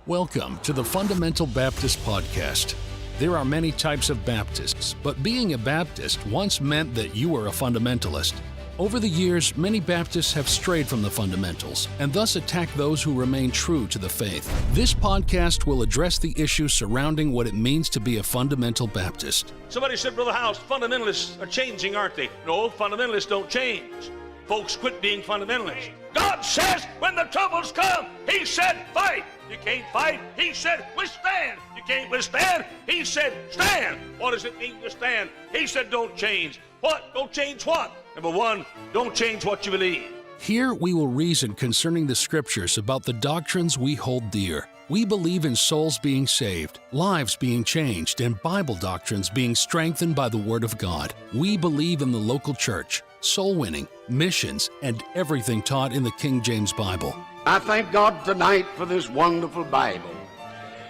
Welcome to the Fundamental Baptist Podcast. There are many types of Baptists, but being a Baptist once meant that you were a fundamentalist. Over the years, many Baptists have strayed from the fundamentals and thus attack those who remain true to the faith. This podcast will address the issues surrounding what it means to be a fundamental Baptist. Somebody said, Brother House, fundamentalists are changing, aren't they? No, fundamentalists don't change. Folks quit being fundamentalists. God says when the troubles come, He said fight. You can't fight. He said withstand. You can't withstand. He said stand. What does it mean to stand? He said don't change. What? Don't change what? Number one, don't change what you believe. Here we will reason concerning the Scriptures about the doctrines we hold dear. We believe in souls being saved, lives being changed, and Bible doctrines being strengthened by the Word of God. We believe in the local church, soul winning, missions, and everything taught in the King James Bible. I thank God tonight for this wonderful Bible.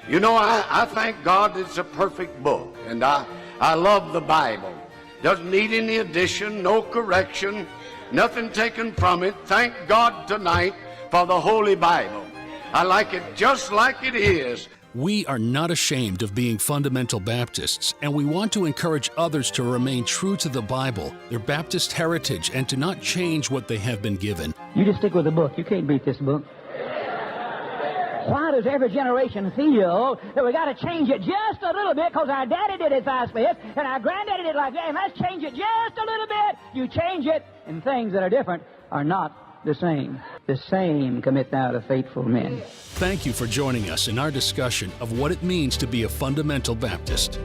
You know, I thank God it's a perfect book, and I love the Bible. Doesn't need any addition, no correction, nothing taken from it. Thank God tonight for the Holy Bible. I like it just like it is. We are not ashamed of being fundamental Baptists, and we want to encourage others to remain true to the Bible, their Baptist heritage, and to not change what they have been given. You just stick with the book. You can't beat this book. Why does every generation feel that we got to change it just a little bit because our daddy did it like this and our granddaddy did it like that, and let's change it just a little bit? You change it, and things that are different are not the same. The same commit thou to faithful men. Thank you for joining us in our discussion of what it means to be a fundamental Baptist.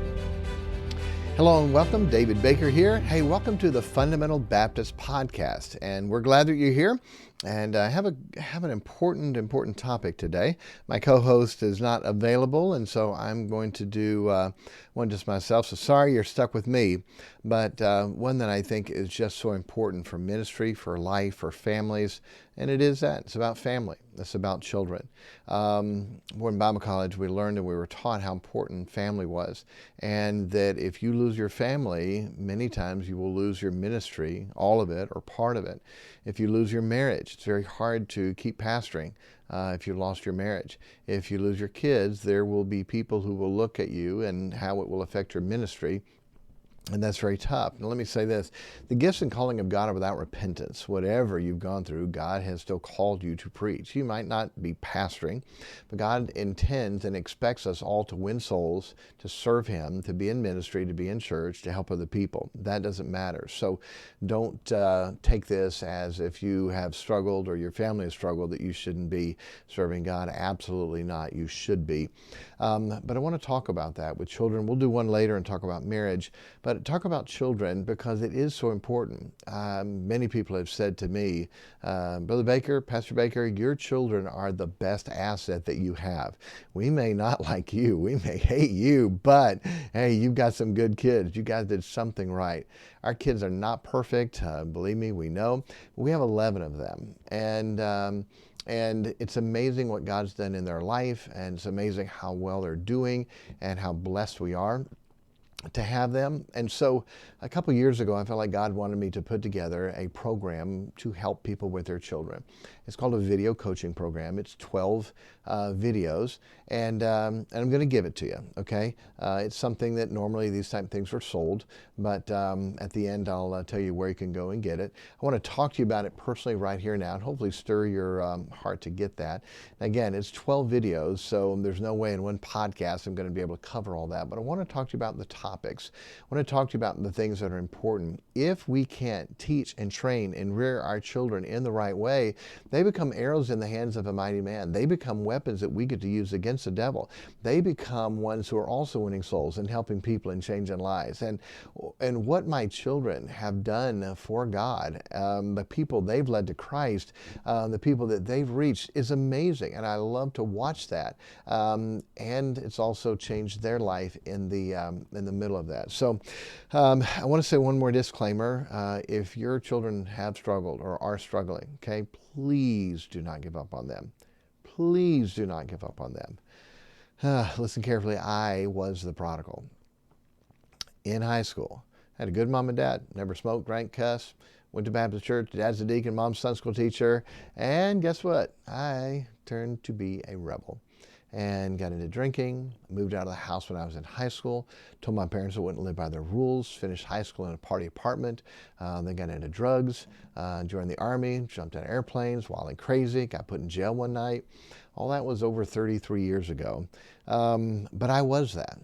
Hello and welcome. David Baker here. Hey, welcome to the Fundamental Baptist Podcast, and we're glad that you're here. And I have an important topic today. My co-host is not available, and so I'm going to do one just myself. So sorry you're stuck with me, but one that I think is just so important for ministry, for life, for families, and it is that. It's about family. It's about children. We're in Bible college, we learned and we were taught how important family was, and that if you lose your family, many times you will lose your ministry, all of it or part of it. If you lose your marriage, it's very hard to keep pastoring if you lost your marriage. If you lose your kids, there will be people who will look at you and how it will affect your ministry. And that's very tough. Now let me say this, the gifts and calling of God are without repentance. Whatever you've gone through, God has still called you to preach. You might not be pastoring, but God intends and expects us all to win souls, to serve Him, to be in ministry, to be in church, to help other people. That doesn't matter. So don't take this as if you have struggled or your family has struggled that you shouldn't be serving God. Absolutely not. You should be. But I want to talk about that with children. We'll do one later and talk about marriage. But talk about children because it is so important. Many people have said to me, Brother Baker, Pastor Baker, your children are the best asset that you have. We may not like you, we may hate you, but hey, you've got some good kids. You guys did something right. Our kids are not perfect. Believe me, we know. We have 11 of them. And it's amazing what God's done in their life, and it's amazing how well they're doing and how blessed we are to have them. And so a couple years ago, I felt like God wanted me to put together a program to help people with their children. It's called a video coaching program. It's 12 videos, and I'm going to give it to you, okay? It's something that normally these type of things are sold, but at the end I'll tell you where you can go and get it. I want to talk to you about it personally right here now and hopefully stir your heart to get that. Again, it's 12 videos, so there's no way in one podcast I'm going to be able to cover all that, but I want to talk to you about the topics. I want to talk to you about the things that are important. If we can't teach and train and rear our children in the right way, they become arrows in the hands of a mighty man. They become weapons that we get to use against the devil. They become ones who are also winning souls and helping people and changing lives. And what my children have done for God, the people they've led to Christ, the people that they've reached is amazing. And I love to watch that. And it's also changed their life in the middle of that. So I want to say one more disclaimer. If your children have struggled or are struggling, okay, please do not give up on them. Please do not give up on them. Listen carefully. I was the prodigal. In high school, had a good mom and dad. Never smoked, drank, cussed. Went to Baptist church. Dad's a deacon, mom's Sunday school teacher. And guess what? I turned to be a rebel. and got into drinking, moved out of the house when I was in high school, told my parents I wouldn't live by their rules, finished high school in a party apartment, then got into drugs, joined the Army, jumped out of airplanes, wild and crazy, got put in jail one night. All that was over 33 years ago. But I was that.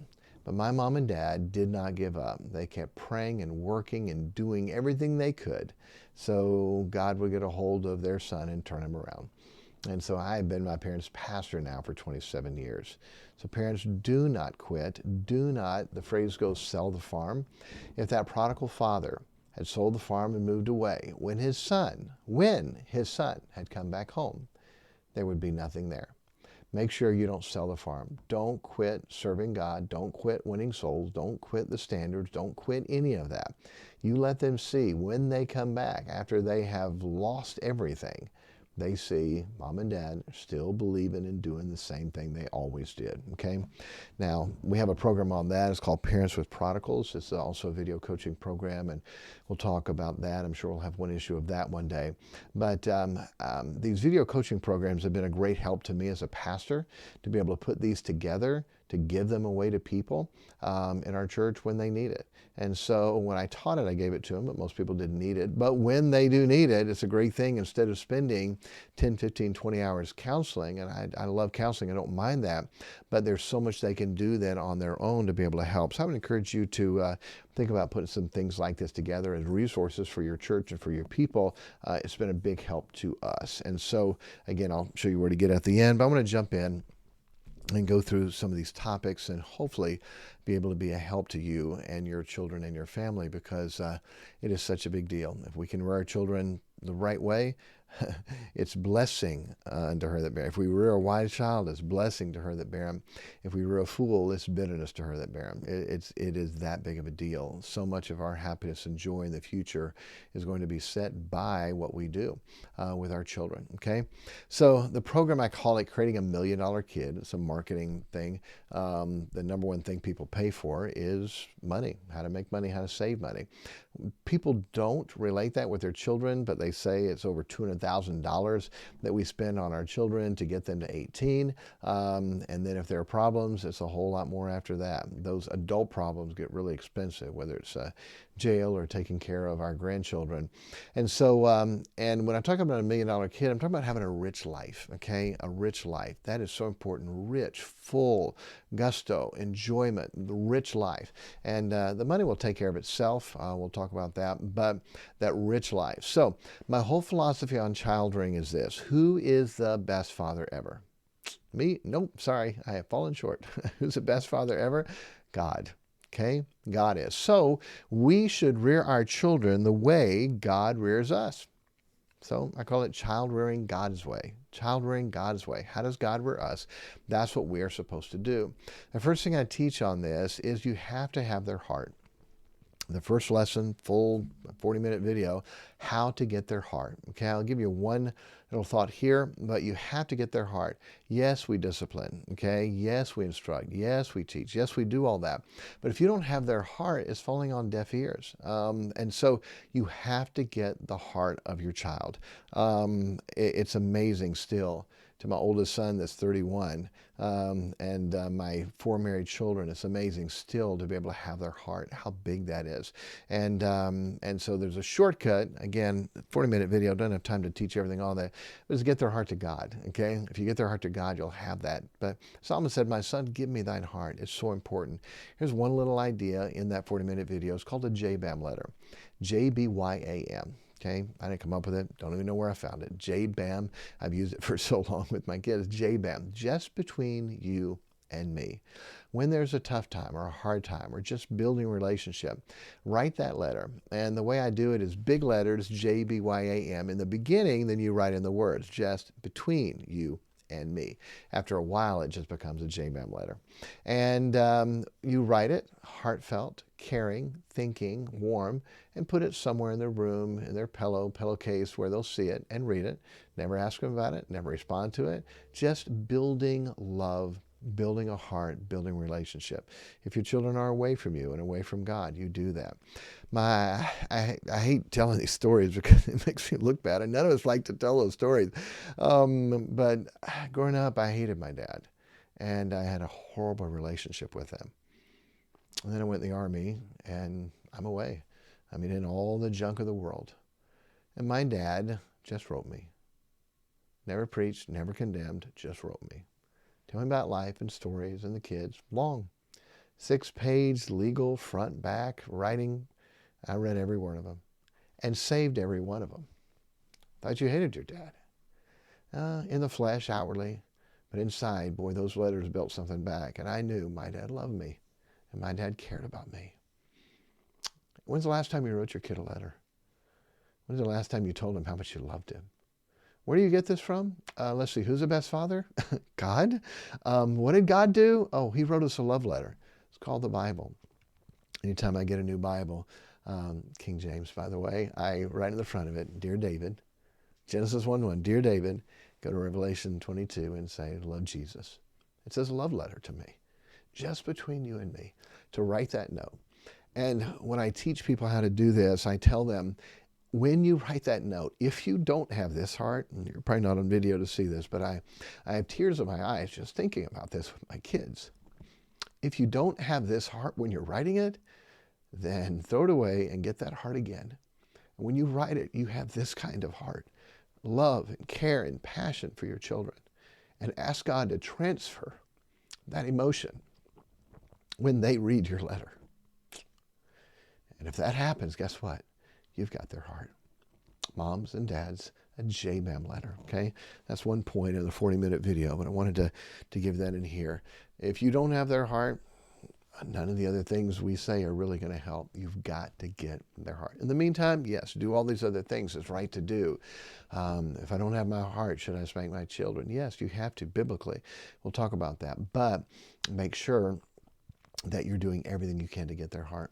But my mom and dad did not give up. They kept praying and working and doing everything they could so God would get a hold of their son and turn him around. And so I have been my parents' pastor now for 27 years. So parents, do not quit. Do not, the phrase goes, sell the farm. If that prodigal father had sold the farm and moved away, when his son had come back home, there would be nothing there. Make sure you don't sell the farm. Don't quit serving God. Don't quit winning souls. Don't quit the standards. Don't quit any of that. You let them see when they come back after they have lost everything, they see mom and dad still believing and doing the same thing they always did, okay? Now, we have a program on that. It's called Parents with Prodigals. It's also a video coaching program, and we'll talk about that. I'm sure we'll have one issue of that one day. But these video coaching programs have been a great help to me as a pastor to be able to put these together, to give them away to people in our church when they need it. And so when I taught it, I gave it to them, but most people didn't need it. But when they do need it, it's a great thing. Instead of spending 10, 15, 20 hours counseling, and I love counseling, I don't mind that, but there's so much they can do then on their own to be able to help. So I would encourage you to think about putting some things like this together as resources for your church and for your people. It's been a big help to us. And so, again, I'll show you where to get at the end, but I'm going to jump in and go through some of these topics and hopefully be able to be a help to you and your children and your family, because it is such a big deal. If we can rear our children the right way, it's blessing unto her that bear. If we rear a wise child, it's blessing to her that bear him. If we rear a fool, it's bitterness to her that bear him. It is that big of a deal. So much of our happiness and joy in the future is going to be set by what we do with our children, okay? So the program, I call it Creating a $1 Million Kid. It's a marketing thing. The number one thing people pay for is money, how to make money, how to save money. People don't relate that with their children, but they say it's over $200,000 that we spend on our children to get them to 18. And then if there are problems, it's a whole lot more after that. Those adult problems get really expensive, whether it's jail or taking care of our grandchildren. And so, and when I'm talking about a $1 million kid, I'm talking about having a rich life, okay? A rich life. That is so important. Rich, full, gusto, enjoyment, the rich life. And the money will take care of itself. We'll talk about that, but that rich life. So my whole philosophy on child rearing is this: who is the best father ever? Me? Nope, sorry, I have fallen short. Who's the best father ever? God. Okay, God is. So we should rear our children the way God rears us. So I call it child rearing God's way. Child rearing God's way. How does God rear us? That's what we are supposed to do. The first thing I teach on this is you have to have their heart. The first lesson, full 40-minute video, how to get their heart. Okay, I'll give you one little thought here, but you have to get their heart. Yes, we discipline. Okay, yes, we instruct. Yes, we teach. Yes, we do all that. But if you don't have their heart, it's falling on deaf ears. And so you have to get the heart of your child. It's amazing still. To my oldest son that's 31 and my 4 married children, it's amazing still to be able to have their heart, how big that is. And so there's a shortcut. Again, 40-minute video, don't have time to teach everything on that, but it's get their heart to God, okay? If you get their heart to God, you'll have that. But Solomon said, my son, give me thine heart. It's so important. Here's one little idea in that 40-minute video. It's called a JBAM letter, JBYAM. Okay, I didn't come up with it. Don't even know where I found it. JBAM. I've used it for so long with my kids. JBAM, just between you and me. When there's a tough time or a hard time or just building a relationship, write that letter. And the way I do it is big letters, JBYAM in the beginning, then you write in the words, just between you and me. After a while, it just becomes a JBAM letter. And you write it heartfelt, caring, thinking, warm, and put it somewhere in their room, in their pillowcase where they'll see it and read it. Never ask them about it, never respond to it. Just building love, building a heart, building relationship. If your children are away from you and away from God, you do that. I hate telling these stories because it makes me look bad, and none of us like to tell those stories. But growing up, I hated my dad. and I had a horrible relationship with them. And then I went in the Army, and I'm away. I mean, in all the junk of the world. And my dad just wrote me. Never preached, never condemned, just wrote me. Tell me about life and stories and the kids. Long. 6-page legal front, back, writing. I read every word of them and saved every one of them. Thought you hated your dad. In the flesh, outwardly, but inside, boy, those letters built something back. And I knew my dad loved me and my dad cared about me. When's the last time you wrote your kid a letter? When's the last time you told him how much you loved him? Where do you get this from? Let's see, who's the best father? God. What did God do? Oh, he wrote us a love letter. It's called the Bible. Anytime I get a new Bible, King James, by the way, I write in the front of it, Dear David, Genesis 1:1, Dear David, go to Revelation 22 and say, love Jesus. It says a love letter to me, just between you and me, to write that note. And when I teach people how to do this, I tell them, when you write that note, if you don't have this heart, and you're probably not on video to see this, but I have tears in my eyes just thinking about this with my kids. If you don't have this heart when you're writing it, then throw it away and get that heart again. And when you write it, you have this kind of heart, love and care and passion for your children, and ask God to transfer that emotion when they read your letter. And if that happens, guess what? You've got their heart. Moms and dads, a JBAM letter, okay? That's one point in the 40-minute video, but I wanted to give that in here. If you don't have their heart, none of the other things we say are really going to help. You've got to get their heart. In the meantime, yes, do all these other things. It's right to do. If I don't have my heart, should I spank my children? Yes, you have to, biblically. We'll talk about that. But make sure that you're doing everything you can to get their heart.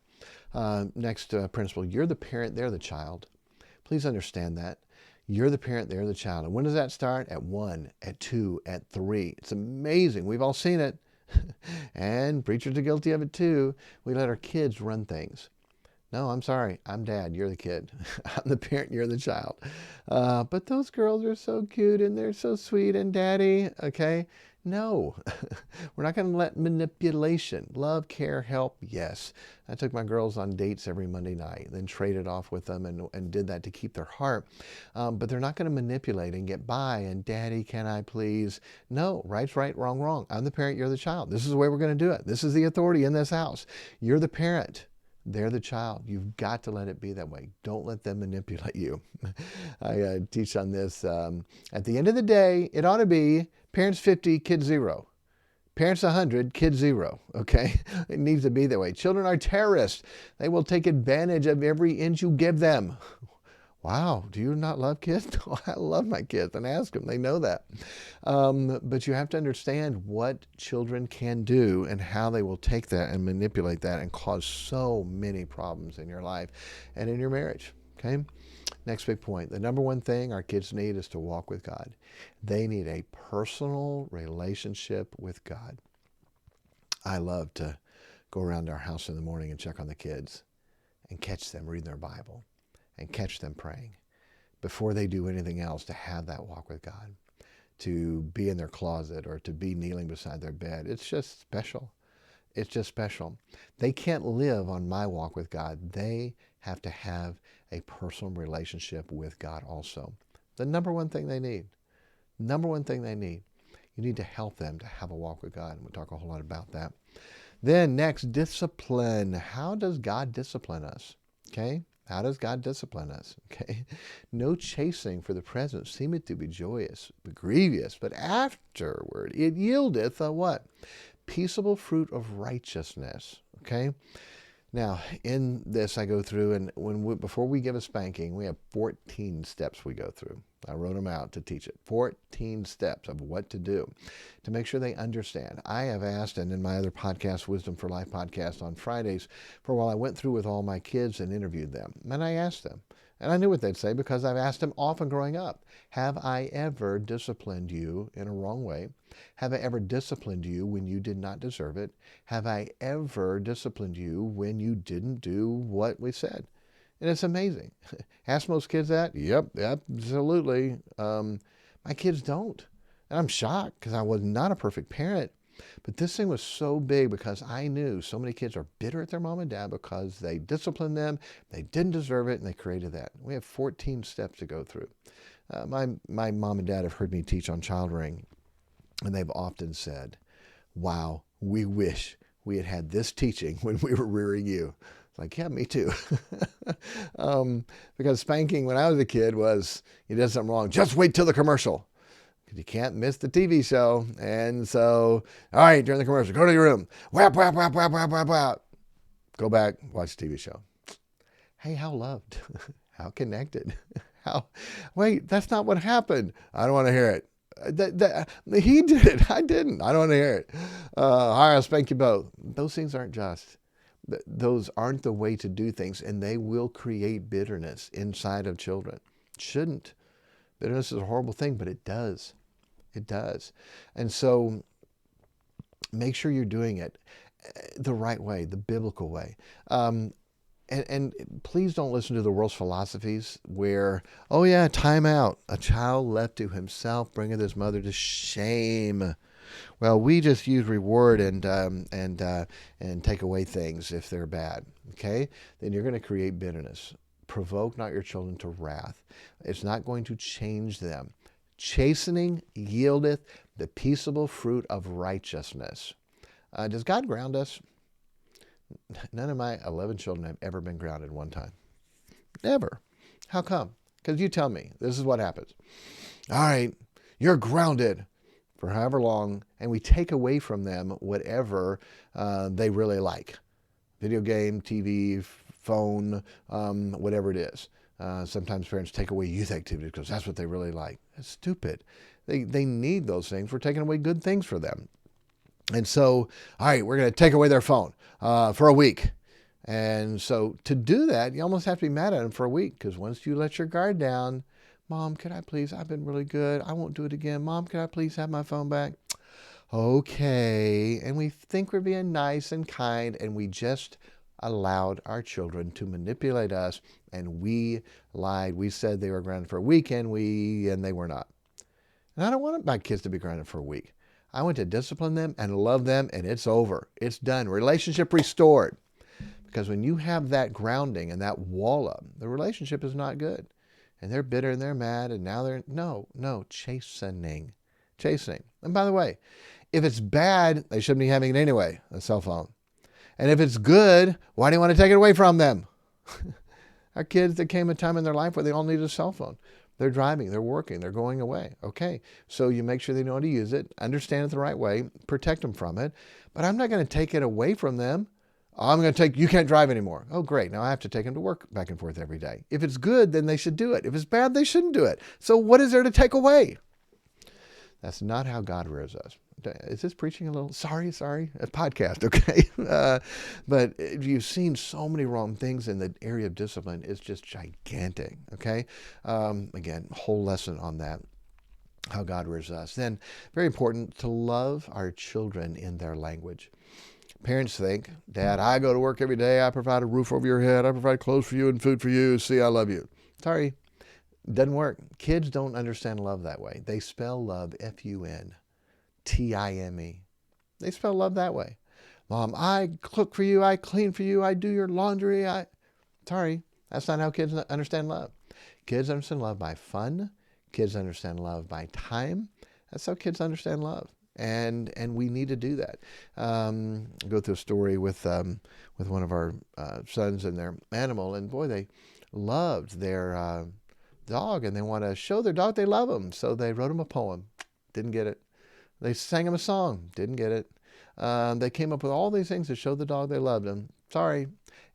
Next principle, you're the parent, they're the child. Please understand that. You're the parent, they're the child. And when does that start? At 1, at 2, at 3. It's amazing. We've all seen it. And preachers are guilty of it too. We let our kids run things. No, I'm sorry. I'm dad. You're the kid. I'm the parent. You're the child. But those girls are so cute and they're so sweet and daddy. Okay. No, we're not going to let manipulation, love, care, help. Yes. I took my girls on dates every Monday night, then traded off with them and did that to keep their heart. But they're not going to manipulate and get by and daddy, can I please? No, right's right, wrong, wrong. I'm the parent, you're the child. This is the way we're going to do it. This is the authority in this house. You're the parent. They're the child. You've got to let it be that way. Don't let them manipulate you. I teach on this. At the end of the day, it ought to be parents 50, kids 0. Parents 100, kids 0. Okay? It needs to be that way. Children are terrorists. They will take advantage of every inch you give them. Wow, do you not love kids? Oh, I love my kids, and ask them. They know that. But you have to understand what children can do and how they will take that and manipulate that and cause so many problems in your life and in your marriage. Okay? Next big point. The number one thing our kids need is to walk with God. They need a personal relationship with God. I love to go around our house in the morning and check on the kids and catch them reading their Bible. And catch them praying before they do anything else, to have that walk with God, to be in their closet or to be kneeling beside their bed. It's just special. It's just special. They can't live on my walk with God. They have to have a personal relationship with God also. The number one thing they need. Number one thing they need. You need to help them to have a walk with God. And we'll talk a whole lot about that. Then next, discipline. How does God discipline us? Okay? How does God discipline us? Okay, no chasing for the present seemeth to be joyous, but grievous, but afterward it yieldeth a what? Peaceable fruit of righteousness. Okay, now in this I go through, and before we give a spanking, we have 14 steps we go through. I wrote them out to teach it. 14 steps of what to do to make sure they understand. I have asked, and in my other podcast, Wisdom for Life podcast on Fridays, for a while I went through with all my kids and interviewed them. And I asked them, and I knew what they'd say because I've asked them often growing up. Have I ever disciplined you in a wrong way? Have I ever disciplined you when you did not deserve it? Have I ever disciplined you when you didn't do what we said? And it's amazing. Ask most kids that? Yep, absolutely. My kids don't. And I'm shocked because I was not a perfect parent. But this thing was so big because I knew so many kids are bitter at their mom and dad because they disciplined them, they didn't deserve it, and they created that. We have 14 steps to go through. My mom and dad have heard me teach on child rearing, and they've often said, wow, we wish we had had this teaching when we were rearing you. It's like, yeah, me too. Because spanking when I was a kid was, you did something wrong, just wait till the commercial. Because you can't miss the TV show. And so, all right, during the commercial, go to your room. Whap, whap, whap, whap, whap, whap, whap. Go back, watch the TV show. Hey, how loved? How connected? Wait, that's not what happened. I don't want to hear it. He did it. I didn't. I don't want to hear it. All right, I'll spank you both. Those things aren't just. Those aren't the way to do things, and they will create bitterness inside of children. Shouldn't. Bitterness is a horrible thing, but it does. It does. And so make sure you're doing it the right way, the biblical way. And please don't listen to the world's philosophies where, oh yeah, time out. A child left to himself bringeth his mother to shame. Well, we just use reward and take away things if they're bad. Okay, then you're going to create bitterness. Provoke not your children to wrath. It's not going to change them. Chastening yieldeth the peaceable fruit of righteousness. Does God ground us? None of my 11 children have ever been grounded one time. Never. How come? Because you tell me. This is what happens. All right, you're grounded for however long, and we take away from them whatever they really like. Video game, TV, phone, whatever it is. Sometimes parents take away youth activities because that's what they really like. That's stupid. They need those things. We're taking away good things for them. And so, all right, we're going to take away their phone for a week. And so to do that, you almost have to be mad at them for a week, because once you let your guard down, Mom, could I please? I've been really good. I won't do it again. Mom, could I please have my phone back? Okay. And we think we're being nice and kind, and we just allowed our children to manipulate us, and we lied. We said they were grounded for a weekend, and they were not. And I don't want my kids to be grounded for a week. I want to discipline them and love them, and it's over. It's done. Relationship restored. Because when you have that grounding and that wall up, the relationship is not good. And they're bitter and they're mad, and now they're, no, chastening. Chastening. And by the way, if it's bad, they shouldn't be having it anyway, a cell phone. And if it's good, why do you want to take it away from them? Our kids, there came a time in their life where they all needed a cell phone. They're driving, they're working, they're going away. Okay, so you make sure they know how to use it, understand it the right way, protect them from it. But I'm not going to take it away from them. You can't drive anymore. Oh, great. Now I have to take them to work back and forth every day. If it's good, then they should do it. If it's bad, they shouldn't do it. So what is there to take away? That's not how God rears us. Is this preaching a little? Sorry, a podcast, okay? But you've seen so many wrong things in the area of discipline. It's just gigantic, okay? Again, whole lesson on that, how God rears us. Then, very important, to love our children in their language. Parents think, Dad, I go to work every day. I provide a roof over your head. I provide clothes for you and food for you. See, I love you. Sorry, doesn't work. Kids don't understand love that way. They spell love F-U-N. T-I-M-E. They spell love that way. Mom, I cook for you, I clean for you, I do your laundry. Sorry, that's not how kids understand love. Kids understand love by fun. Kids understand love by time. That's how kids understand love. And we need to do that. Go through a story with one of our sons and their animal, and boy, they loved their dog, and they want to show their dog they love him. So they wrote him a poem. Didn't get it. They sang him a song. Didn't get it. They came up with all these things to show the dog they loved him. Sorry,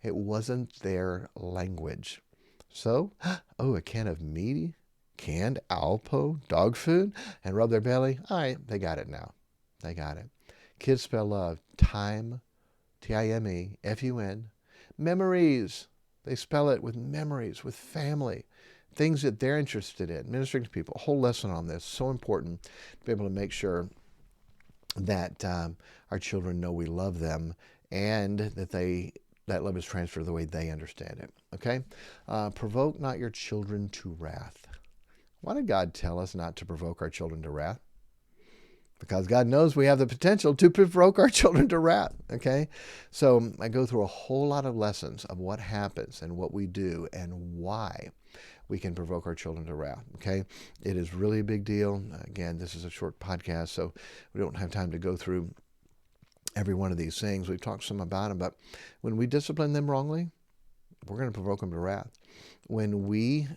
it wasn't their language. So, a can of meaty, canned Alpo dog food and rub their belly. All right, they got it now. They got it. Kids spell love. Time, T-I-M-E, F-U-N. Memories. They spell it with memories, with family. Things that they're interested in, ministering to people. A whole lesson on this. So important to be able to make sure that our children know we love them, and that love is transferred the way they understand it. Okay? Provoke not your children to wrath. Why did God tell us not to provoke our children to wrath? because God knows we have the potential to provoke our children to wrath, okay? So I go through a whole lot of lessons of what happens and what we do and why we can provoke our children to wrath, okay? It is really a big deal. Again, this is a short podcast, so we don't have time to go through every one of these things. We've talked some about them, but when we discipline them wrongly, we're going to provoke them to wrath. When we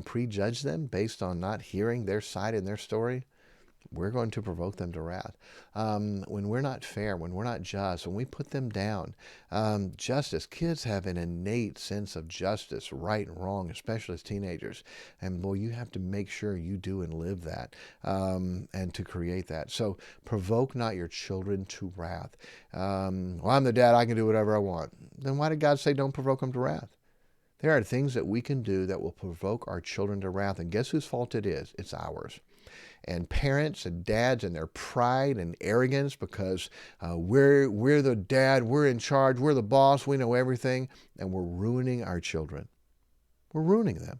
prejudge them based on not hearing their side and their story, we're going to provoke them to wrath. When we're not fair, when we're not just, when we put them down, justice, kids have an innate sense of justice, right and wrong, especially as teenagers. And boy, you have to make sure you do and live that, and to create that. So provoke not your children to wrath. Well, I'm the dad, I can do whatever I want. Then why did God say don't provoke them to wrath? There are things that we can do that will provoke our children to wrath. And guess whose fault it is? It's ours. And parents and dads and their pride and arrogance because we're the dad, we're in charge, we're the boss, we know everything, and we're ruining our children. We're ruining them.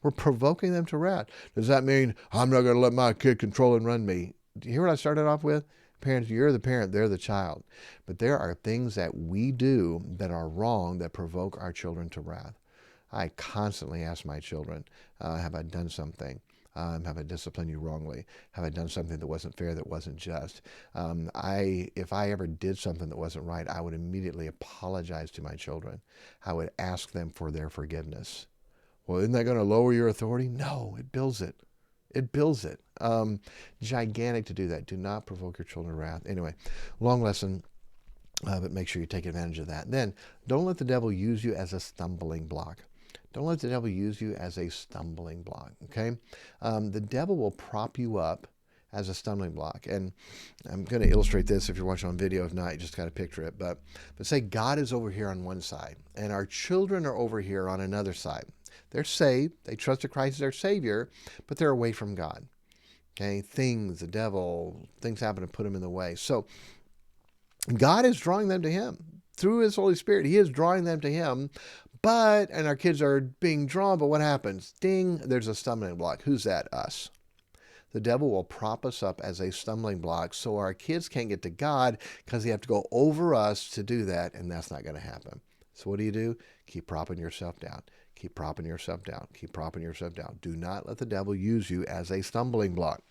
We're provoking them to wrath. Does that mean I'm not going to let my kid control and run me? Do you hear what I started off with? Parents, you're the parent, they're the child. But there are things that we do that are wrong that provoke our children to wrath. I constantly ask my children, have I done something? Have I disciplined you wrongly? Have I done something that wasn't fair, that wasn't just? If I ever did something that wasn't right, I would immediately apologize to my children. I would ask them for their forgiveness. Well, isn't that going to lower your authority? No, it builds it. It builds it. Gigantic to do that. Do not provoke your children to wrath. Anyway, long lesson, but make sure you take advantage of that. Then, don't let the devil use you as a stumbling block. Don't let the devil use you as a stumbling block, okay? The devil will prop you up as a stumbling block. And I'm going to illustrate this if you're watching on video. If not, you just got to picture it. But say God is over here on one side, and our children are over here on another side. They're saved. They trusted Christ as their Savior, but they're away from God, okay? The devil, things happen to put them in the way. So God is drawing them to Him. Through His Holy Spirit, He is drawing them to Him. And our kids are being drawn, but what happens? Ding, there's a stumbling block. Who's that? Us. The devil will prop us up as a stumbling block so our kids can't get to God because they have to go over us to do that, and that's not going to happen. So what do? Keep propping yourself down. Keep propping yourself down. Keep propping yourself down. Do not let the devil use you as a stumbling block.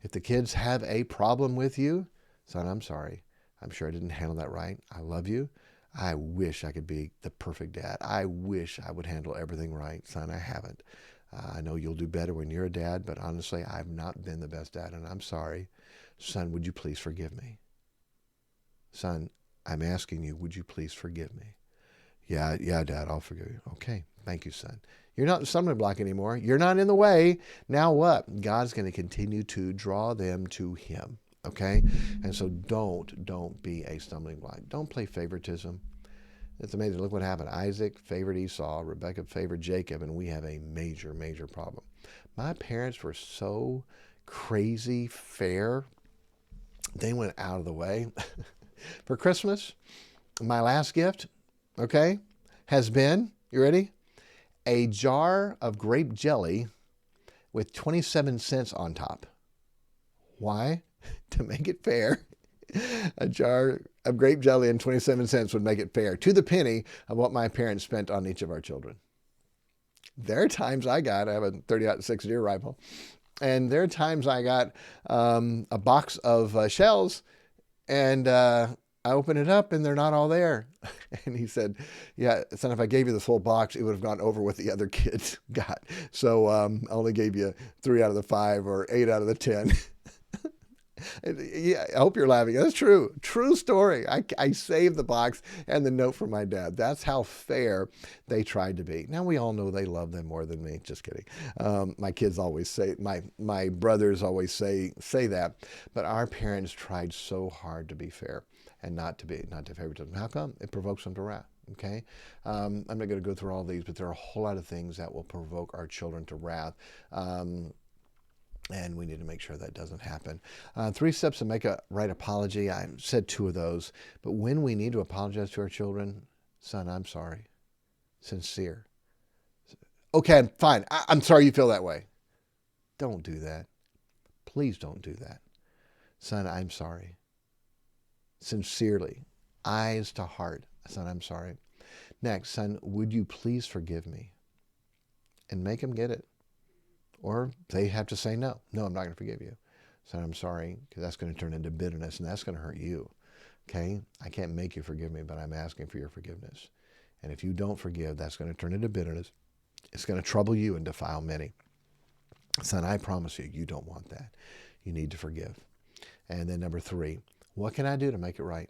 If the kids have a problem with you, son, I'm sorry. I'm sure I didn't handle that right. I love you. I wish I could be the perfect dad. I wish I would handle everything right. Son, I haven't. I know you'll do better when you're a dad, but honestly, I've not been the best dad, and I'm sorry. Son, would you please forgive me? Son, I'm asking you, would you please forgive me? Yeah, Dad, I'll forgive you. Okay, thank you, son. You're not the stumbling block anymore. You're not in the way. Now what? God's going to continue to draw them to Him. Okay? And so don't be a stumbling block. Don't play favoritism. It's amazing. Look what happened. Isaac favored Esau. Rebekah favored Jacob. And we have a major, major problem. My parents were so crazy fair. They went out of the way. For Christmas, my last gift, okay, has been, you ready? A jar of grape jelly with 27 cents on top. Why? To make it fair, a jar of grape jelly and 27 cents would make it fair to the penny of what my parents spent on each of our children. There are times I have a 30-06 deer rifle, and there are times I got a box of shells, and I open it up and they're not all there. And he said, yeah, son, if I gave you this whole box, it would have gone over what the other kids got. So I only gave you 3 out of the 5 or 8 out of the 10. Yeah, I hope you're laughing. That's true. True story. I saved the box and the note from my dad. That's how fair they tried to be. Now we all know they love them more than me. Just kidding. My kids always say, my brothers always say that. But our parents tried so hard to be fair and not to favoritism. How come? It provokes them to wrath. Okay? I'm not going to go through all these, but there are a whole lot of things that will provoke our children to wrath. And we need to make sure that doesn't happen. 3 steps to make a right apology. I said 2 of those. But when we need to apologize to our children, son, I'm sorry. Sincere. Okay, fine. I'm sorry you feel that way. Don't do that. Please don't do that. Son, I'm sorry. Sincerely, eyes to heart. Son, I'm sorry. Next, son, would you please forgive me? And make them get it. Or they have to say no. No, I'm not going to forgive you. Son, I'm sorry, because that's going to turn into bitterness, and that's going to hurt you. Okay? I can't make you forgive me, but I'm asking for your forgiveness. And if you don't forgive, that's going to turn into bitterness. It's going to trouble you and defile many. Son, I promise you, you don't want that. You need to forgive. And then number 3, what can I do to make it right?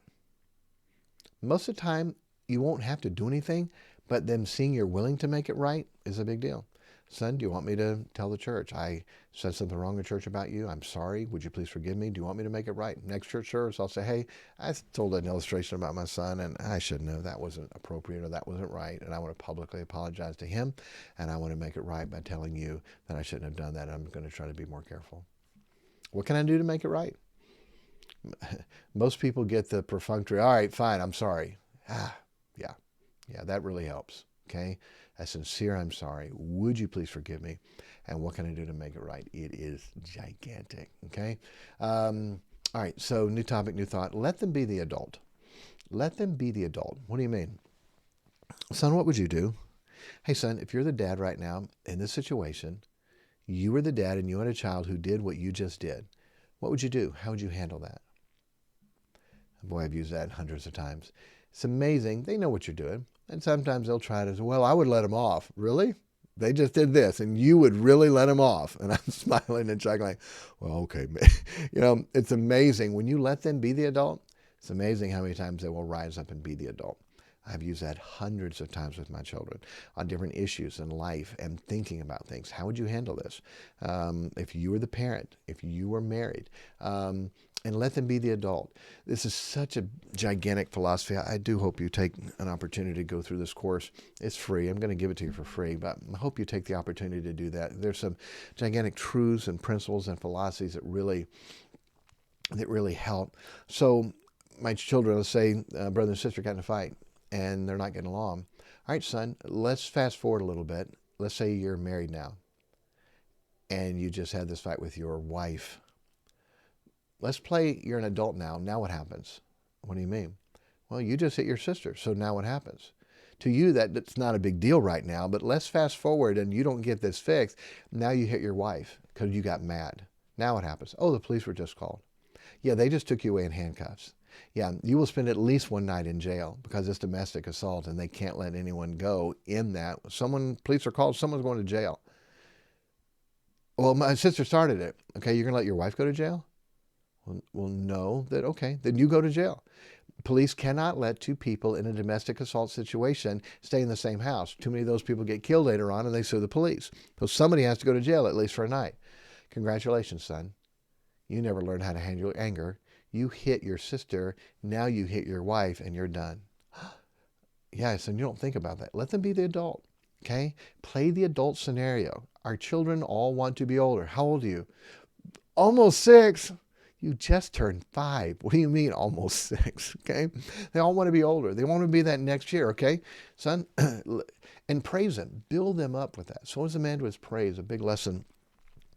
Most of the time, you won't have to do anything, but them seeing you're willing to make it right is a big deal. Son, do you want me to tell the church I said something wrong in church about you? I'm sorry. Would you please forgive me? Do you want me to make it right? Next church service, I'll say, hey, I told an illustration about my son, and I should know that wasn't appropriate or that wasn't right, and I want to publicly apologize to him, and I want to make it right by telling you that I shouldn't have done that. I'm going to try to be more careful. What can I do to make it right? Most people get the perfunctory, all right, fine, I'm sorry. Yeah, that really helps, okay? A sincere, I'm sorry. Would you please forgive me? And what can I do to make it right? It is gigantic, okay? All right, so new topic, new thought. Let them be the adult. Let them be the adult. What do you mean? Son, what would you do? Hey, son, if you're the dad right now in this situation, you were the dad and you had a child who did what you just did. What would you do? How would you handle that? Boy, I've used that hundreds of times. It's amazing. They know what you're doing. And sometimes they'll try to say, well, I would let them off. Really? They just did this, and you would really let them off. And I'm smiling and chuckling, like, well, okay. It's amazing. When you let them be the adult, it's amazing how many times they will rise up and be the adult. I've used that hundreds of times with my children on different issues in life and thinking about things. How would you handle this? If you were the parent, if you were married, and let them be the adult. This is such a gigantic philosophy. I do hope you take an opportunity to go through this course. It's free. I'm going to give it to you for free, but I hope you take the opportunity to do that. There's some gigantic truths and principles and philosophies that really help. So my children, let's say brother and sister got in a fight and they're not getting along. All right, son, let's fast forward a little bit. Let's say you're married now and you just had this fight with your wife. Let's play you're an adult now. Now what happens? What do you mean? Well, you just hit your sister, so now what happens? To you, that's not a big deal right now, but let's fast forward and you don't get this fixed. Now you hit your wife because you got mad. Now what happens? Oh, the police were just called. Yeah, they just took you away in handcuffs. Yeah, you will spend at least one night in jail because it's domestic assault and they can't let anyone go in that. Police are called, someone's going to jail. Well, my sister started it. Okay, you're going to let your wife go to jail? Well, no, then you go to jail. Police cannot let two people in a domestic assault situation stay in the same house. Too many of those people get killed later on and they sue the police. So somebody has to go to jail at least for a night. Congratulations, son. You never learned how to handle your anger. You hit your sister, now you hit your wife and you're done. Yeah, son, you don't think about that. Let them be the adult, okay? Play the adult scenario. Our children all want to be older. How old are you? Almost 6. You just turned 5. What do you mean almost 6? Okay. They all want to be older. They want to be that next year. Okay. Son, and praise them. Build them up with that. So as a man to his praise, a big lesson.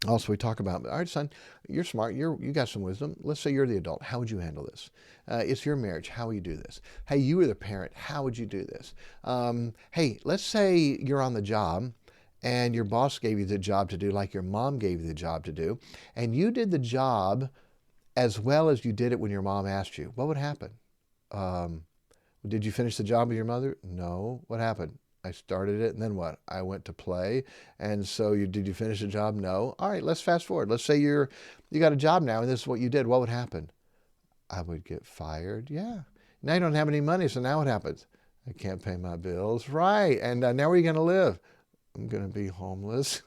Also, we talk about, all right, son, you're smart. You got some wisdom. Let's say you're the adult. How would you handle this? It's your marriage. How would you do this? Hey, you were the parent. How would you do this? Hey, let's say you're on the job and your boss gave you the job to do like your mom gave you the job to do, and you did the job as well as you did it when your mom asked you. What would happen? Did you finish the job with your mother? No. What happened? I started it, and then what? I went to play, and so did you finish the job? No. All right, let's fast forward. Let's say you got a job now, and this is what you did. What would happen? I would get fired. Yeah. Now you don't have any money, so now what happens? I can't pay my bills. Right. And now where are you going to live? I'm going to be homeless.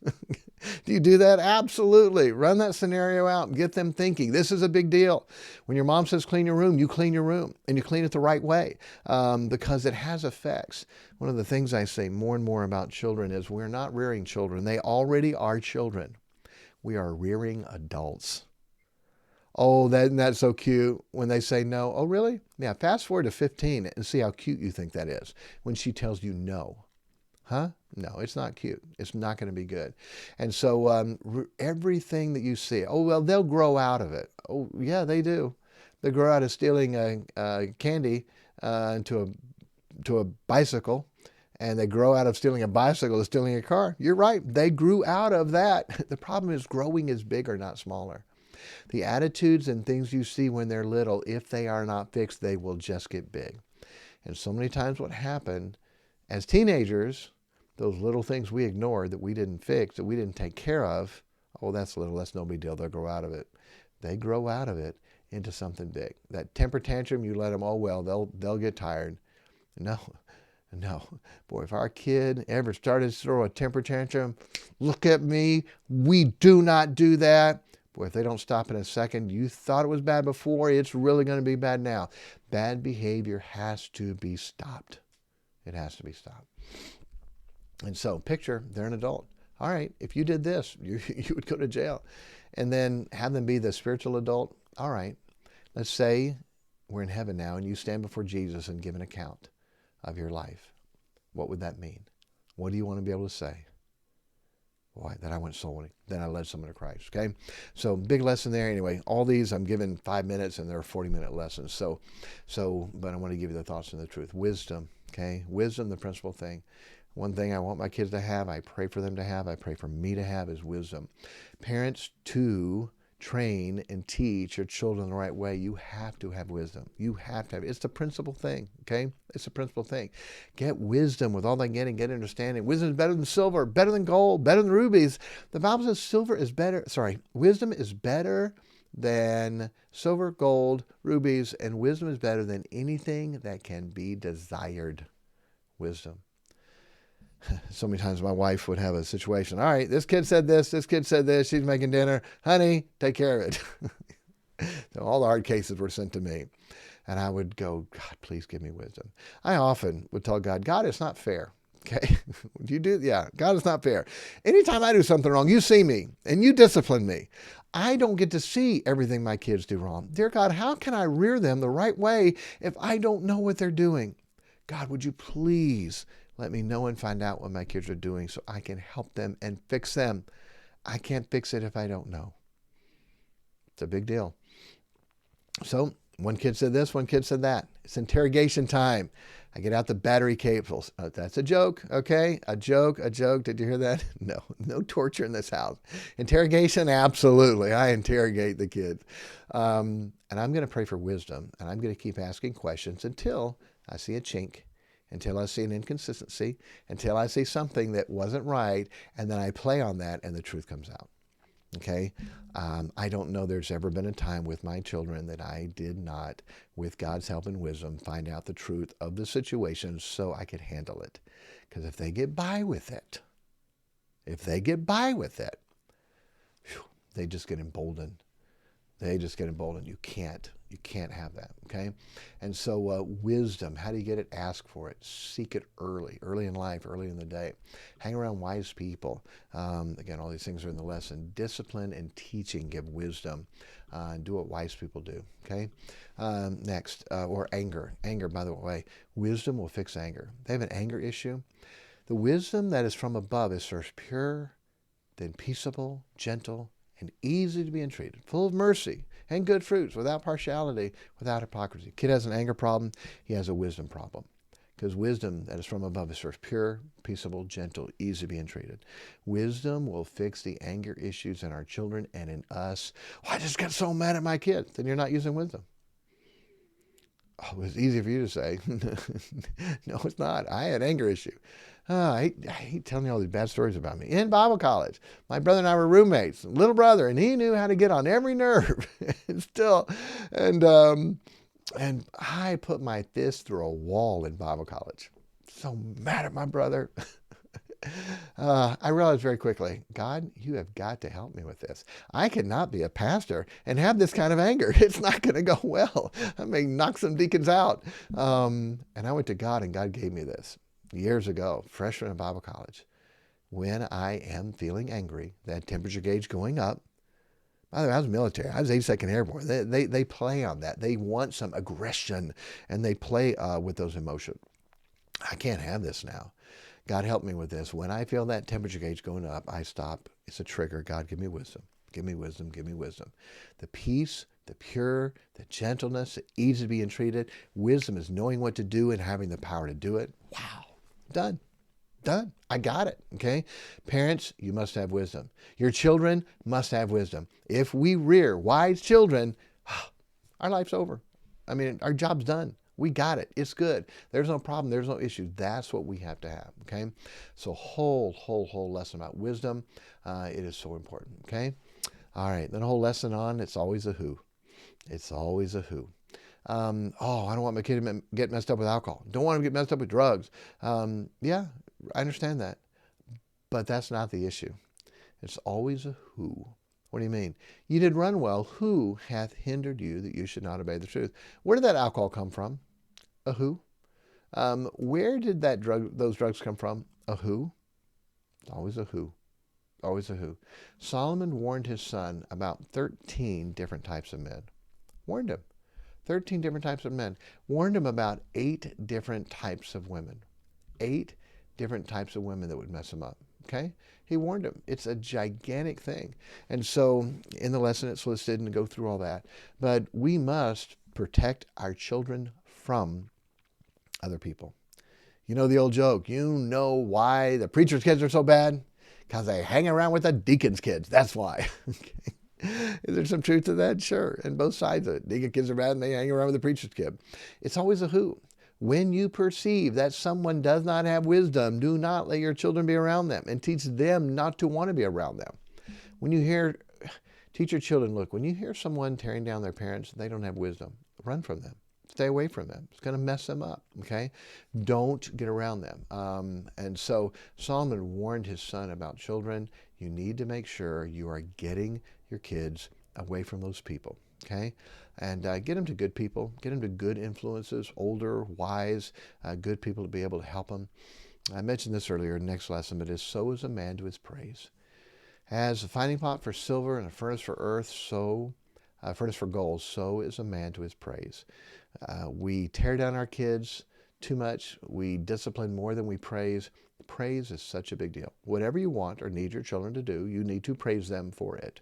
Do you do that? Absolutely. Run that scenario out and get them thinking. This is a big deal. When your mom says clean your room, you clean your room and you clean it the right way because it has effects. One of the things I say more and more about children is we're not rearing children. They already are children. We are rearing adults. Oh, that's so cute when they say no. Oh, really? Yeah, fast forward to 15 and see how cute you think that is when she tells you no. Huh? No, it's not cute. It's not going to be good. And so everything that you see, oh, well, they'll grow out of it. Oh, yeah, they do. They grow out of stealing candy to a bicycle, and they grow out of stealing a bicycle to stealing a car. You're right. They grew out of that. The problem is growing is bigger, not smaller. The attitudes and things you see when they're little, if they are not fixed, they will just get big. And so many times what happened as teenagers, those little things we ignored that we didn't fix, that we didn't take care of, oh, that's little, that's no big deal. They'll grow out of it. They grow out of it into something big. That temper tantrum, you let them, oh, well, they'll get tired. No. Boy, if our kid ever started to throw a temper tantrum, look at me, we do not do that. Boy, if they don't stop in a second, you thought it was bad before, it's really going to be bad now. Bad behavior has to be stopped. It has to be stopped. And so, picture, they're an adult. All right, if you did this, you would go to jail. And then have them be the spiritual adult. All right, let's say we're in heaven now and you stand before Jesus and give an account of your life. What would that mean? What do you want to be able to say? Boy, that I went soul winning. Then I led someone to Christ. Okay, so big lesson there. Anyway, all these I'm giving 5 minutes, and they're 40-minute lessons. But I want to give you the thoughts and the truth. Wisdom. Okay, wisdom, the principal thing. One thing I want my kids to have, I pray for them to have, I pray for me to have, is wisdom. Parents, to train and teach your children the right way, you have to have wisdom. You have to have it. It's the principal thing, okay? It's the principal thing. Get wisdom with all they get and get understanding. Wisdom is better than silver, better than gold, better than rubies. The Bible says wisdom is better than silver, gold, rubies, and wisdom is better than anything that can be desired. Wisdom. So many times my wife would have a situation. All right, this kid said this, she's making dinner. Honey, take care of it. So all the hard cases were sent to me. And I would go, God, please give me wisdom. I often would tell God, it's not fair. Okay? God, it's not fair. Anytime I do something wrong, you see me and you discipline me. I don't get to see everything my kids do wrong. Dear God, how can I rear them the right way if I don't know what they're doing? God, would you please let me know and find out what my kids are doing so I can help them and fix them. I can't fix it if I don't know. It's a big deal. So one kid said this, one kid said that. It's interrogation time. I get out the battery cables. That's a joke, okay? A joke. Did you hear that? No torture in this house. Interrogation, absolutely. I interrogate the kids. And I'm going to pray for wisdom, and I'm going to keep asking questions until I see a chink, until I see an inconsistency, until I see something that wasn't right, and then I play on that and the truth comes out. Okay? I don't know there's ever been a time with my children that I did not, with God's help and wisdom, find out the truth of the situation so I could handle it. Because if they get by with it, they just get emboldened. You can't have that, okay? And so wisdom, how do you get it? Ask for it. Seek it early in life, early in the day. Hang around wise people. Again, all these things are in the lesson. Discipline and teaching give wisdom. Do what wise people do, okay? Next, or anger. Anger, by the way, wisdom will fix anger. They have an anger issue. The wisdom that is from above is first pure, then peaceable, gentle, and easy to be entreated, full of mercy and good fruits, without partiality, without hypocrisy. Kid has an anger problem, he has a wisdom problem. Because wisdom that is from above is first pure, peaceable, gentle, easy to be entreated. Wisdom will fix the anger issues in our children and in us. Oh, I just got so mad at my kid. Then you're not using wisdom. Oh, it's easy for you to say. No, it's not. I had an anger issue. I hate telling you all these bad stories about me. In Bible college, my brother and I were roommates, little brother, and he knew how to get on every nerve. And I put my fist through a wall in Bible college. So mad at my brother. I realized very quickly, God, you have got to help me with this. I cannot be a pastor and have this kind of anger. It's not going to go well. I may knock some deacons out. And I went to God, and God gave me this years ago, freshman in Bible college. When I am feeling angry, that temperature gauge going up. By the way, I was military. I was 82nd Airborne. They play on that. They want some aggression, and they play with those emotions. I can't have this now. God, help me with this. When I feel that temperature gauge going up, I stop. It's a trigger. God, give me wisdom. Give me wisdom. Give me wisdom. The peace, the pure, the gentleness, the ease of being treated. Wisdom is knowing what to do and having the power to do it. Wow. Done. Done. I got it. Okay. Parents, you must have wisdom. Your children must have wisdom. If we rear wise children, our life's over. I mean, our job's done. We got it. It's good. There's no problem. There's no issue. That's what we have to have. Okay. So whole lesson about wisdom. It is so important. Okay. All right. Then a whole lesson on it's always a who. It's always a who. I don't want my kid to get messed up with alcohol. Don't want him to get messed up with drugs. Yeah, I understand that. But that's not the issue. It's always a who. What do you mean? You did run well. Who hath hindered you that you should not obey the truth? Where did that alcohol come from? A who. Where did those drugs come from? A who. It's always a who. Always a who. Solomon warned his son about 13 different types of men. Warned him. 13 different types of men. Warned him about 8 different types of women. 8 different types of women that would mess him up. Okay? He warned him. It's a gigantic thing. And so in the lesson it's listed and go through all that. But we must protect our children from other people. You know the old joke. You know why the preacher's kids are so bad? Because they hang around with the deacon's kids. That's why. Okay. Is there some truth to that? Sure. And both sides of it. Deacon kids are bad and they hang around with the preacher's kid. It's always a who. When you perceive that someone does not have wisdom, do not let your children be around them and teach them not to want to be around them. When you teach your children, look, when you hear someone tearing down their parents, they don't have wisdom. Run from them. Stay away from them. It's going to mess them up, okay? Don't get around them. And so Solomon warned his son about children. You need to make sure you are getting your kids away from those people, okay? And get them to good people. Get them to good influences, older, wise, good people to be able to help them. I mentioned this earlier, next lesson, but so is a man to his praise. As a finding pot for silver and a furnace for earth, furnace for gold, so is a man to his praise. We tear down our kids too much. We discipline more than we praise. Praise is such a big deal. Whatever you want or need your children to do, you need to praise them for it.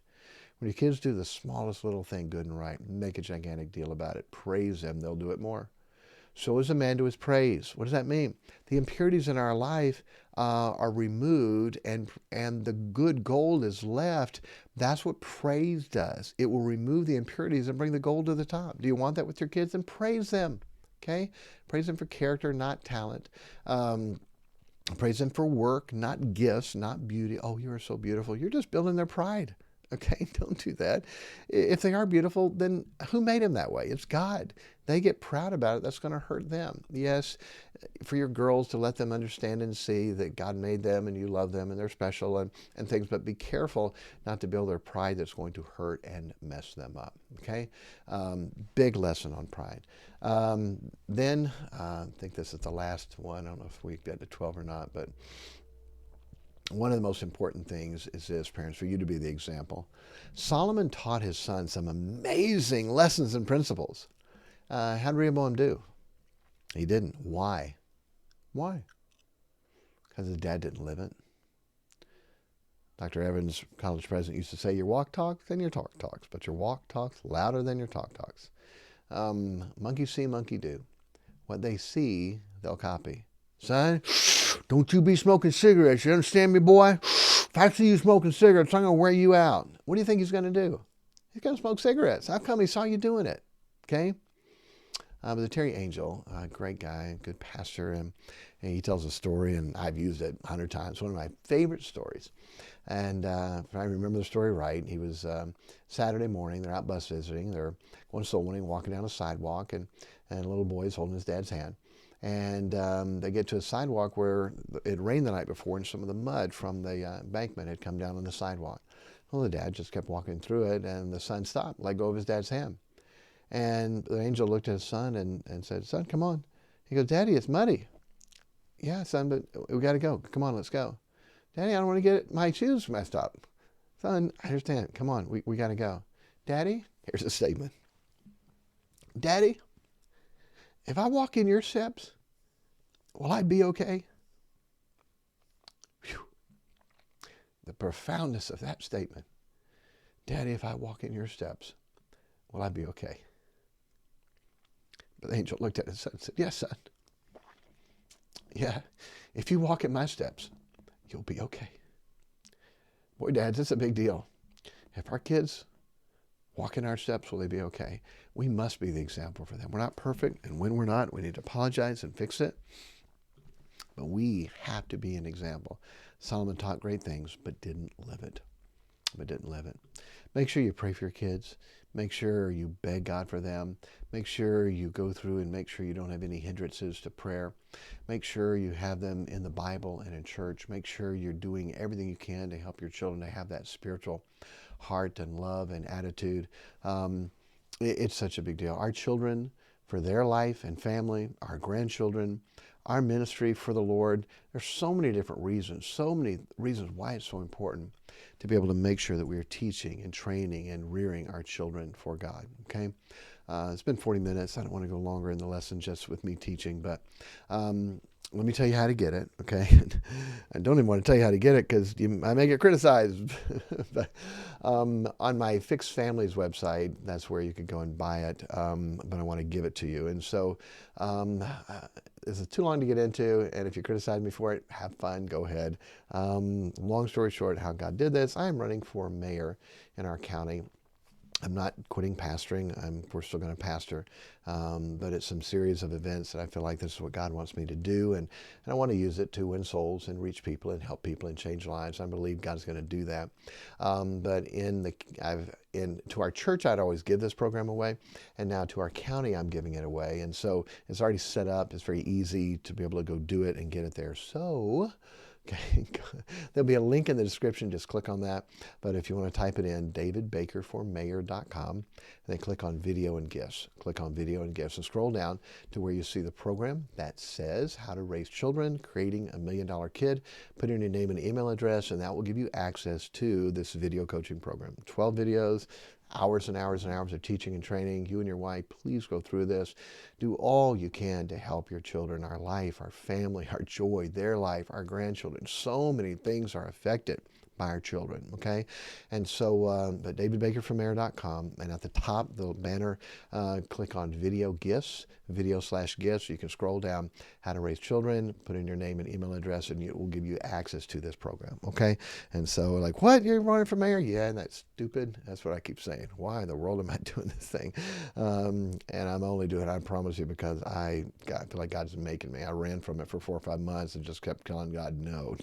When your kids do the smallest little thing good and right, make a gigantic deal about it. Praise them, they'll do it more. So is a man to his praise. What does that mean? The impurities in our life are removed and the good gold is left. That's what praise does. It will remove the impurities and bring the gold to the top. Do you want that with your kids? Then praise them. Okay? Praise them for character, not talent. Praise them for work, not gifts, not beauty. Oh, you are so beautiful. You're just building their pride. Okay, don't do that. If they are beautiful, then who made them that way? It's God. They get proud about it. That's going to hurt them. Yes, for your girls to let them understand and see that God made them and you love them and they're special and things, but be careful not to build their pride that's going to hurt and mess them up. Okay? Big lesson on pride. Then, I think this is the last one. I don't know if we get to 12 or not, but one of the most important things is this, parents, for you to be the example. Solomon taught his son some amazing lessons and principles. How did Rehoboam do? He didn't. Why? Why? Because his dad didn't live it. Dr. Evans, college president, used to say, your walk talks, then your talk talks, but your walk talks louder than your talk talks. Monkey see, monkey do. What they see, they'll copy. Son, don't you be smoking cigarettes. You understand me, boy? If I see you smoking cigarettes, I'm going to wear you out. What do you think he's going to do? He's going to smoke cigarettes. How come he saw you doing it? Okay? But the Terry Angel, a great guy, good pastor, and he tells a story, and I've used it 100 times. One of my favorite stories. And if I remember the story right, he was Saturday morning. They're out bus visiting. They're going soul winning, walking down a sidewalk, and a little boy is holding his dad's hand. And they get to a sidewalk where it rained the night before and some of the mud from the embankment had come down on the sidewalk. Well, the dad just kept walking through it, and the son stopped, let go of his dad's hand. And the angel looked at his son and said, son, come on. He goes, Daddy, it's muddy. Yeah, son, but we got to go. Come on, let's go. Daddy, I don't want to get my shoes messed up. Son, I understand. Come on, we got to go. Daddy, here's a statement. Daddy, if I walk in your steps, will I be okay? the profoundness of that statement. Daddy, if I walk in your steps, will I be okay? But the angel looked at his son and said, yes, son. Yeah, if you walk in my steps, you'll be okay. Boy, dads, it's a big deal. If our kids walk in our steps, will they be okay? We must be the example for them. We're not perfect, and when we're not, we need to apologize and fix it. But we have to be an example. Solomon taught great things, but didn't live it. Make sure you pray for your kids. Make sure you beg God for them. Make sure you go through and make sure you don't have any hindrances to prayer. Make sure you have them in the Bible and in church. Make sure you're doing everything you can to help your children to have that spiritual heart and love and attitude. It's such a big deal. Our children, for their life and family, our grandchildren, our ministry for the Lord. There's so many different reasons, why it's so important to be able to make sure that we are teaching and training and rearing our children for God, okay? It's been 40 minutes. I don't want to go longer in the lesson just with me teaching, but let me tell you how to get it, okay? I don't even want to tell you how to get it because I may get criticized. But on my Fixed Families website, that's where you could go and buy it, but I want to give it to you. And so this is too long to get into, and if you criticize me for it, have fun, go ahead. Long story short, how God did this, I am running for mayor in our county. I'm not quitting pastoring. We're still going to pastor, but it's some series of events that I feel like this is what God wants me to do, and I want to use it to win souls and reach people and help people and change lives. I believe God's going to do that. But to our church, I'd always give this program away, and now to our county, I'm giving it away. And so it's already set up. It's very easy to be able to go do it and get it there. So okay, there'll be a link in the description. Just click on that. But if you want to type it in, davidbakerformayor.com, and then click on Video and Gifts. Click on Video and Gifts and scroll down to where you see the program that says How to Raise Children, Creating a $1 Million Kid. Put in your name and email address, and that will give you access to this video coaching program. 12 videos, hours and hours and hours of teaching and training. You and your wife, please go through this. Do all you can to help your children, our life, our family, our joy, their life, our grandchildren. So many things are affected by our children, okay? And so, but davidbakerformayor.com, and at the top, the banner, click on Video Gifts, Video/Gifts. You can scroll down, How to Raise Children, put in your name and email address, and it will give you access to this program, okay? And so, like, what? You're running for mayor? Yeah, and that's stupid. That's what I keep saying. Why in the world am I doing this thing? And I'm only doing it, I promise you, because I feel like God's making me. I ran from it for 4 or 5 months and just kept telling God, no,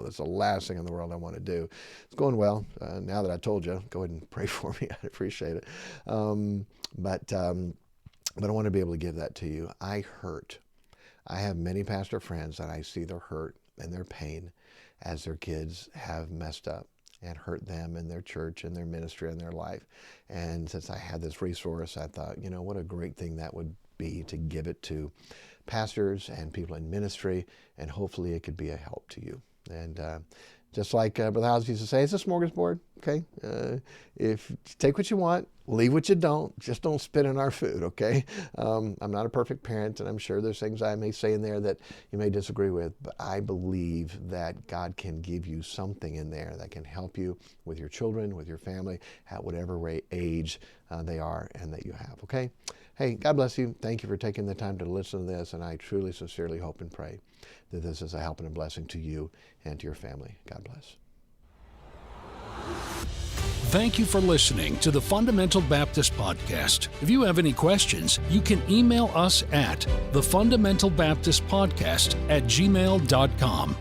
that's the last thing in the world I want to do. It's going well. Now that I told you, go ahead and pray for me. I'd appreciate it. But I want to be able to give that to you. I hurt. I have many pastor friends that I see their hurt and their pain as their kids have messed up and hurt them and their church and their ministry and their life. And since I had this resource, I thought, what a great thing that would be to give it to pastors and people in ministry, and hopefully it could be a help to you. And just like Brother Howes used to say, it's a smorgasbord, okay? If you take what you want, leave what you don't. Just don't spit in our food, okay? I'm not a perfect parent, and I'm sure there's things I may say in there that you may disagree with, but I believe that God can give you something in there that can help you with your children, with your family, at whatever age they are and that you have, okay? Hey, God bless you. Thank you for taking the time to listen to this, and I truly, sincerely hope and pray that this is a help and a blessing to you and to your family. God bless. Thank you for listening to the Fundamental Baptist Podcast. If you have any questions, you can email us at thefundamentalbaptistpodcast@gmail.com.